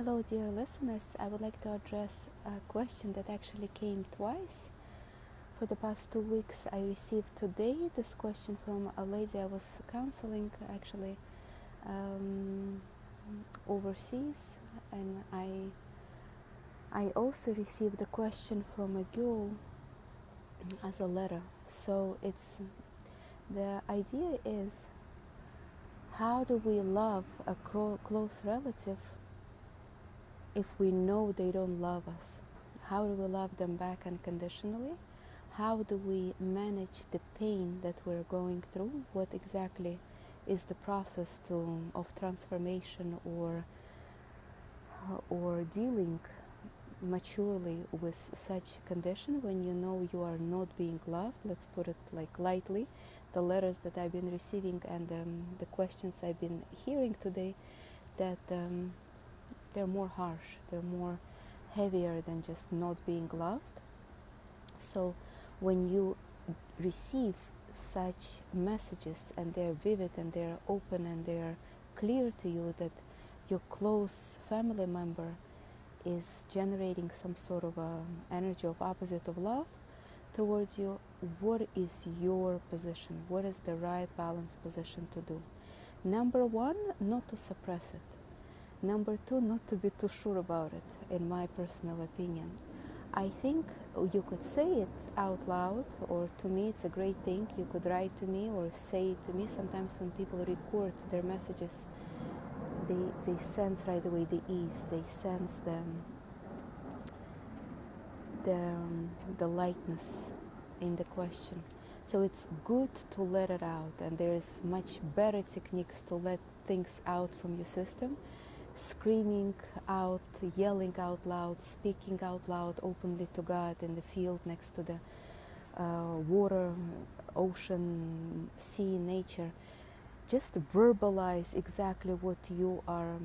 Hello, dear listeners. I would like to address a question that actually came twice. For the past 2 weeks, I received today this question from a lady I was counseling actually um, overseas, and I also received the question from a girl as a letter. So the idea is, how do we love a close relative if we know they don't love us? How do we love them back unconditionally? How do we manage the pain that we're going through? What exactly is the process of transformation or dealing maturely with such condition when you know you are not being loved? Let's put it like lightly. The letters that I've been receiving and the questions I've been hearing today, that they're more harsh, they're more heavier than just not being loved. So when you receive such messages and they're vivid and they're open and they're clear to you that your close family member is generating some sort of energy of opposite of love towards you, what is your position? What is the right balanced position to do? Number one, not to suppress it. Number two, not to be too sure about it, in my personal opinion. I think you could say it out loud, or to me it's a great thing. You could write to me or say it to me. Sometimes when people record their messages, they sense right away the ease, they sense the lightness in the question. So it's good to let it out, and there's much better techniques to let things out from your system. Screaming out, yelling out loud, speaking out loud openly to God in the field next to the water, ocean, sea, nature. Just verbalize exactly what you are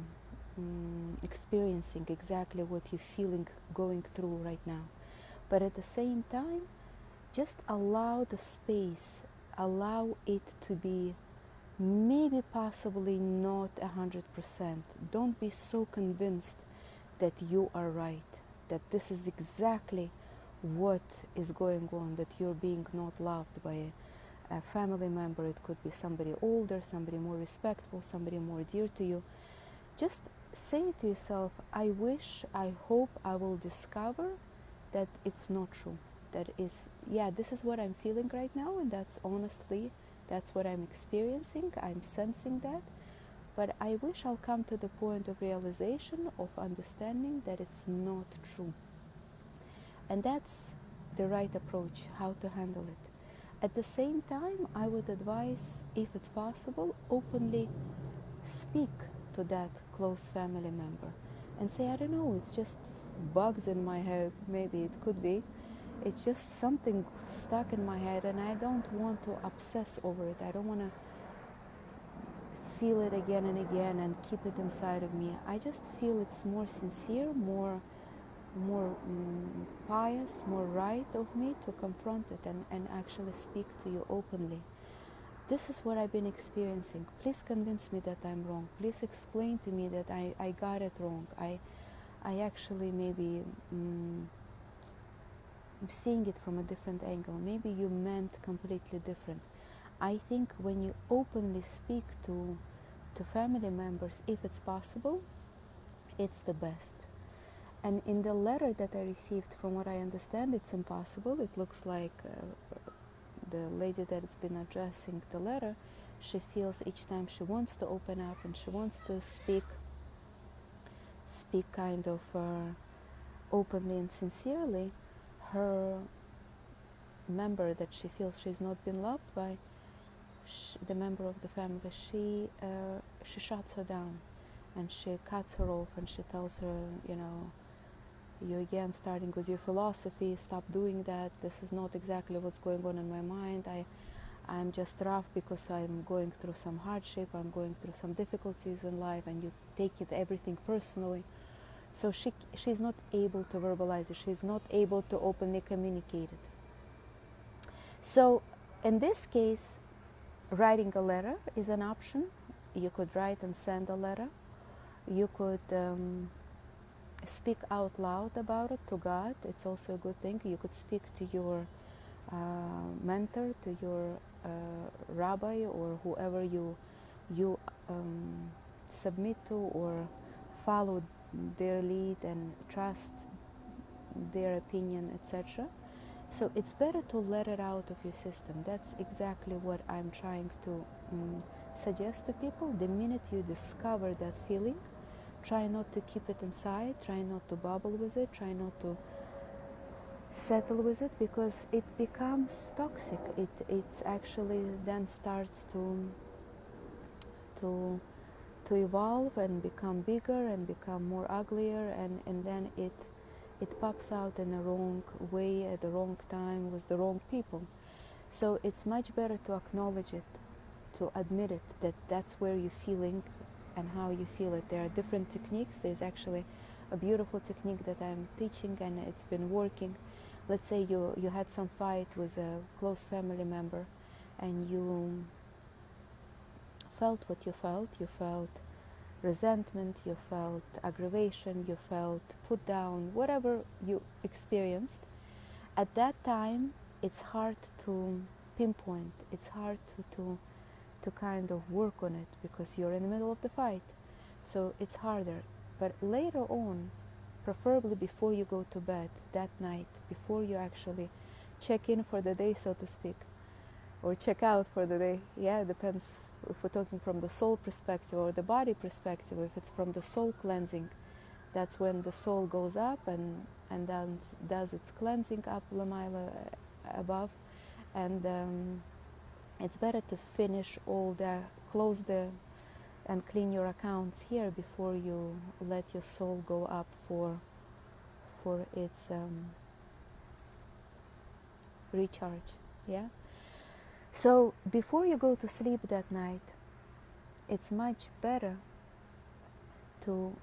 experiencing, exactly what you're feeling, going through right now. But at the same time, just allow the space, allow it to be maybe possibly not 100%. Don't be so convinced that you are right, that this is exactly what is going on, that you're being not loved by a family member. It could be somebody older, somebody more respectful, somebody more dear to you. Just say to yourself, I wish, I hope I will discover that it's not true. That is, yeah, this is what I'm feeling right now, and that's honestly, that's what I'm experiencing. I'm sensing that. But I wish I'll come to the point of realization, of understanding that it's not true. And that's the right approach, how to handle it. At the same time, I would advise, if it's possible, openly speak to that close family member and say, I don't know, it's just bugs in my head, maybe it could be. It's just something stuck in my head, and I don't want to obsess over it. I don't want to feel it again and again and keep it inside of me. I just feel it's more sincere, more pious, more right of me to confront it and actually speak to you openly. This is what I've been experiencing. Please convince me that I'm wrong. Please explain to me that I got it wrong. I actually maybe seeing it from a different angle. Maybe you meant completely different. I think when you openly speak to family members, if it's possible, it's the best. And in the letter that I received, from what I understand, it's impossible. It looks like the lady that has been addressing the letter, she feels each time she wants to open up and she wants to speak kind of openly and sincerely, her member that she feels she's not been loved by, the member of the family, she shuts her down, and she cuts her off, and she tells her, you know, you again starting with your philosophy, stop doing that, this is not exactly what's going on in my mind. I'm just rough because I'm going through some hardship, I'm going through some difficulties in life, and you take it everything personally. So she's not able to verbalize it, she's not able to openly communicate it. So in this case, writing a letter is an option. You could write and send a letter. You could speak out loud about it to God. It's also a good thing. You could speak to your mentor, to your rabbi, or whoever you submit to or follow their lead and trust their opinion, etc. So it's better to let it out of your system. That's exactly what I'm trying to suggest to people. The minute you discover that feeling, try not to keep it inside, try not to bubble with it, try not to settle with it, because it becomes toxic. It's actually then starts to to evolve and become bigger and become more uglier, and then it pops out in the wrong way at the wrong time with the wrong people. So it's much better to acknowledge it, to admit it, that that's where you're feeling and how you feel it. There are different techniques. There's actually a beautiful technique that I'm teaching, and it's been working. Let's say you had some fight with a close family member, and you felt what you felt. You felt resentment, you felt aggravation, you felt put down, whatever you experienced. At that time, it's hard to pinpoint. It's hard to kind of work on it, because you're in the middle of the fight. So it's harder. But later on, preferably before you go to bed that night, before you actually check in for the day, so to speak, or check out for the day. Yeah, it depends if we're talking from the soul perspective or the body perspective. If it's from the soul cleansing, that's when the soul goes up and then does its cleansing up Lamaila above. And it's better to finish all the, close the, and clean your accounts here before you let your soul go up for its recharge. Yeah. So before you go to sleep that night, it's much better to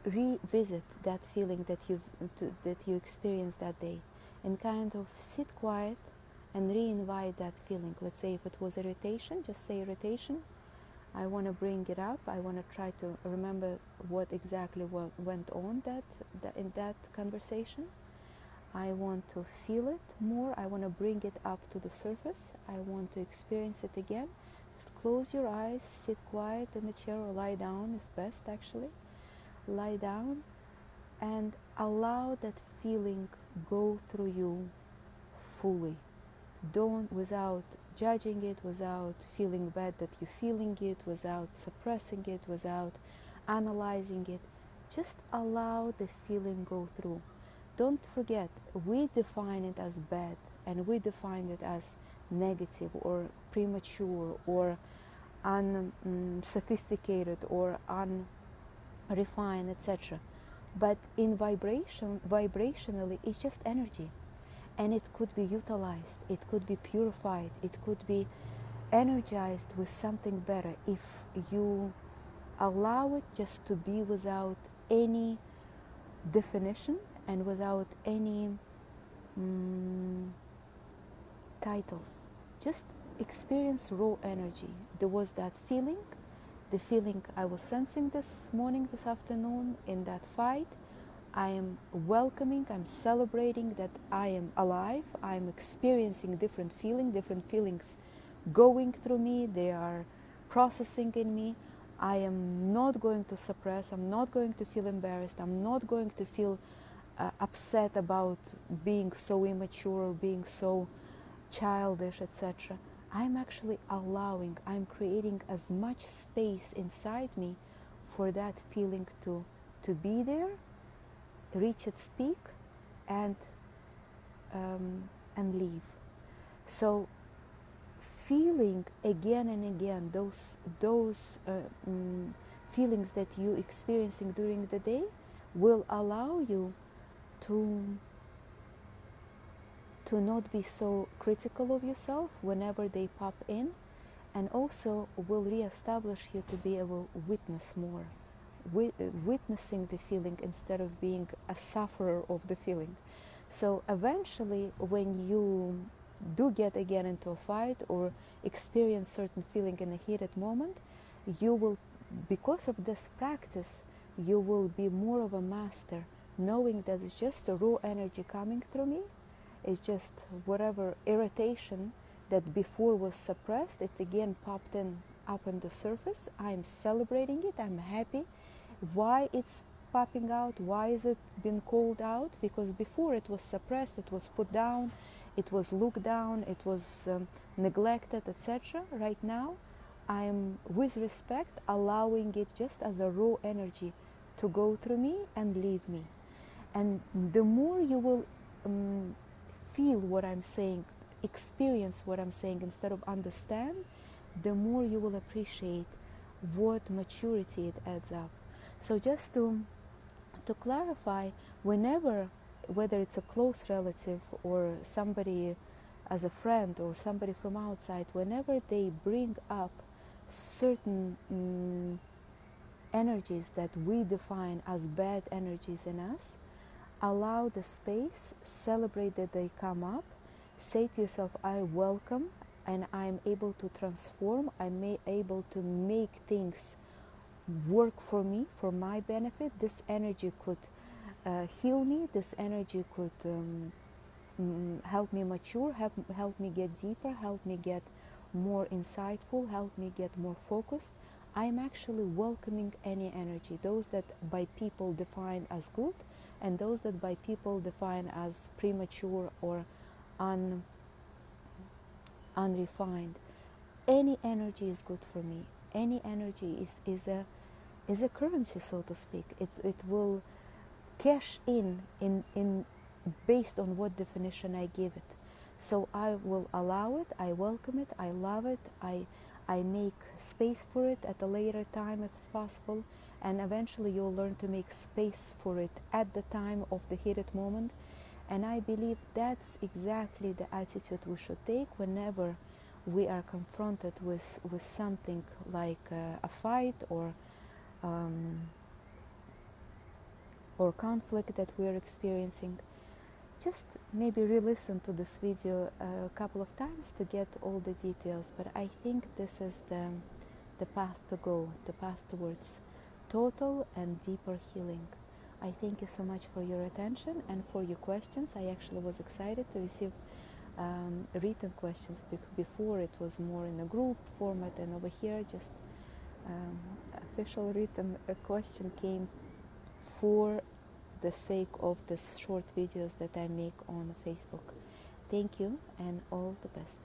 revisit that feeling that you experienced that day, and kind of sit quiet and re-invite that feeling. Let's say if it was irritation, just say irritation. I want to bring it up. I want to try to remember what exactly went on in that conversation. I want to feel it more. I want to bring it up to the surface. I want to experience it again. Just close your eyes, sit quiet in the chair, or lie down is best actually. Lie down and allow that feeling go through you fully. Don't, without judging it, without feeling bad that you're feeling it, without suppressing it, without analyzing it. Just allow the feeling go through. Don't forget, we define it as bad, and we define it as negative or premature or unsophisticated or unrefined, etc. But in vibrationally, it's just energy, and it could be utilized, it could be purified, it could be energized with something better if you allow it just to be without any definition and without any titles. Just experience raw energy. There was that feeling, the feeling I was sensing this morning, this afternoon in that fight. I am welcoming, I'm celebrating that I am alive, I'm experiencing different feelings going through me, they are processing in me. I am not going to suppress, I'm not going to feel embarrassed, I'm not going to feel upset about being so immature or being so childish, etc. I'm actually allowing, I'm creating as much space inside me for that feeling to be there, reach its peak, and leave. So feeling again and again those feelings that you're experiencing during the day will allow you to not be so critical of yourself whenever they pop in, and also will reestablish you to be able to witness more, witnessing the feeling instead of being a sufferer of the feeling. So eventually, when you do get again into a fight or experience certain feeling in a heated moment, you will, because of this practice, you will be more of a master, knowing that it's just a raw energy coming through me. It's just whatever irritation that before was suppressed, it again popped in up on the surface. I'm celebrating it, I'm happy. Why it's popping out? Why is it been called out? Because before it was suppressed, it was put down, it was looked down, it was neglected, etc. Right now, I am, with respect, allowing it just as a raw energy to go through me and leave me. And the more you will feel what I'm saying, experience what I'm saying instead of understand, the more you will appreciate what maturity it adds up. So just to clarify, whenever, whether it's a close relative or somebody as a friend or somebody from outside, whenever they bring up certain energies that we define as bad energies in us, allow the space, celebrate that they come up, say to yourself, I welcome, and I'm able to transform, I'm able to make things work for me, for my benefit. This energy could heal me, this energy could help me mature, help me get deeper, help me get more insightful, help me get more focused. I'm actually welcoming any energy, those that by people define as good and those that by people define as premature or unrefined. Any energy is good for me. Any energy is a currency, so to speak. It will cash in based on what definition I give it. So I will allow it, I welcome it, I love it, I make space for it at a later time if it's possible, and eventually you'll learn to make space for it at the time of the heated moment. And I believe that's exactly the attitude we should take whenever we are confronted with something like a fight or conflict that we are experiencing. Just maybe re-listen to this video a couple of times to get all the details, but I think this is the path to go, the path towards total and deeper healing. I thank you so much for your attention and for your questions. I actually was excited to receive written questions. Before it was more in a group format, and over here just official written question came for the sake of the short videos that I make on Facebook. Thank you and all the best.